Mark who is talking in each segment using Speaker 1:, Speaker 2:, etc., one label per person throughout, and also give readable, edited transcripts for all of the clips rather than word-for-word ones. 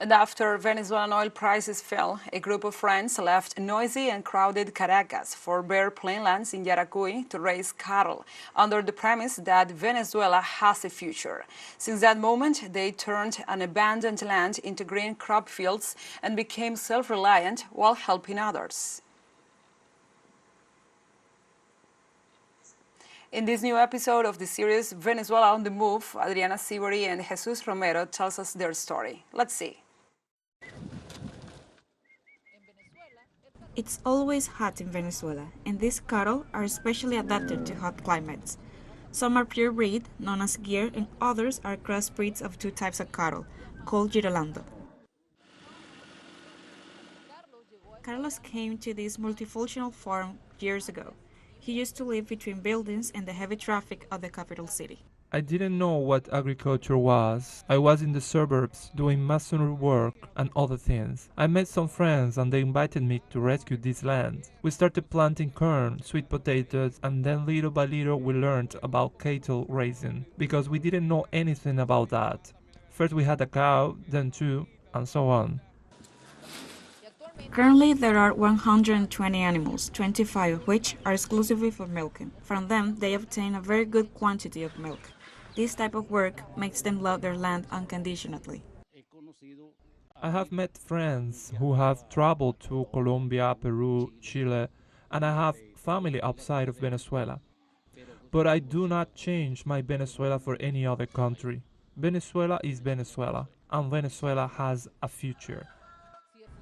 Speaker 1: And after Venezuelan oil prices fell, a group of friends left noisy and crowded Caracas for bare plainlands in Yaracuy to raise cattle, under the premise that Venezuela has a future. Since that moment, they turned an abandoned land into green crop fields and became self-reliant while helping others. In this new episode of the series Venezuela on the Move, Adriana Sivory and Jesus Romero tells us their story. Let's see.
Speaker 2: It's always hot in Venezuela, and these cattle are especially adapted to hot climates. Some are pure breed, known as Gyr, and others are crossbreeds of two types of cattle, called Girolando. Carlos came to this multifunctional farm years ago. He used to live between buildings and the heavy traffic of the capital city.
Speaker 3: I didn't know what agriculture was. I was in the suburbs doing masonry work and other things. I met some friends and they invited me to rescue this land. We started planting corn, sweet potatoes, and then little by little we learned about cattle raising, because we didn't know anything about that. First we had a cow, then two, and so on.
Speaker 2: Currently, there are 120 animals, 25 of which are exclusively for milking. From them, they obtain a very good quantity of milk. This type of work makes them love their land unconditionally.
Speaker 3: I have met friends who have traveled to Colombia, Peru, Chile, and I have family outside of Venezuela. But I do not change my Venezuela for any other country. Venezuela is Venezuela, and Venezuela has a future.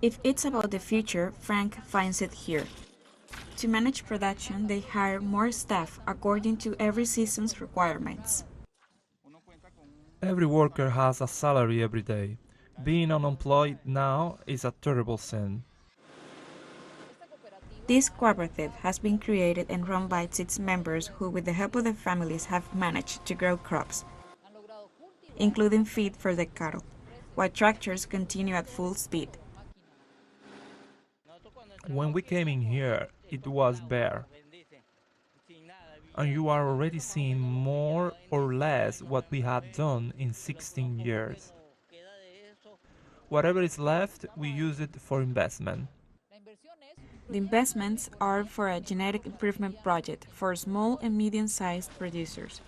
Speaker 2: If it's about the future, Frank finds it here. To manage production, they hire more staff according to every season's requirements.
Speaker 3: Every worker has a salary every day. Being unemployed now is a terrible sin.
Speaker 2: This cooperative has been created and run by its members who, with the help of their families, have managed to grow crops, including feed for the cattle, while tractors continue at full speed.
Speaker 3: When we came in here, it was bare. And you are already seeing more or less what we have done in 16 years. Whatever is left, we use it for investment.
Speaker 2: The investments are for a genetic improvement project for small and medium-sized producers.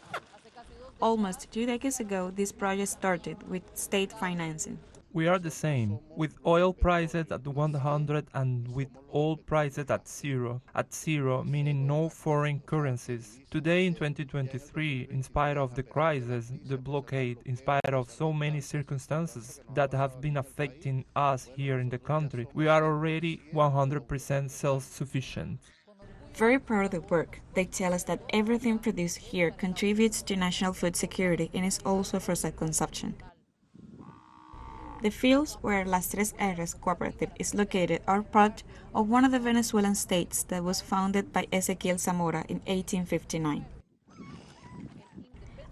Speaker 2: Almost 2 decades ago, this project started with state financing.
Speaker 3: We are the same, with oil prices at 100 and with oil prices at zero. At zero, meaning no foreign currencies. Today in 2023, in spite of the crisis, the blockade, in spite of so many circumstances that have been affecting us here in the country, we are already 100% self-sufficient.
Speaker 2: Very proud of the work. They tell us that everything produced here contributes to national food security and is also for self-consumption. The fields where Las Tres R's cooperative is located are part of one of the Venezuelan states that was founded by Ezequiel Zamora in 1859,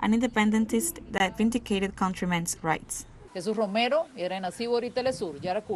Speaker 2: an independentist that vindicated countrymen's rights.
Speaker 4: Jesus Romero, Adriana Sivory, teleSUR, Yaracuy.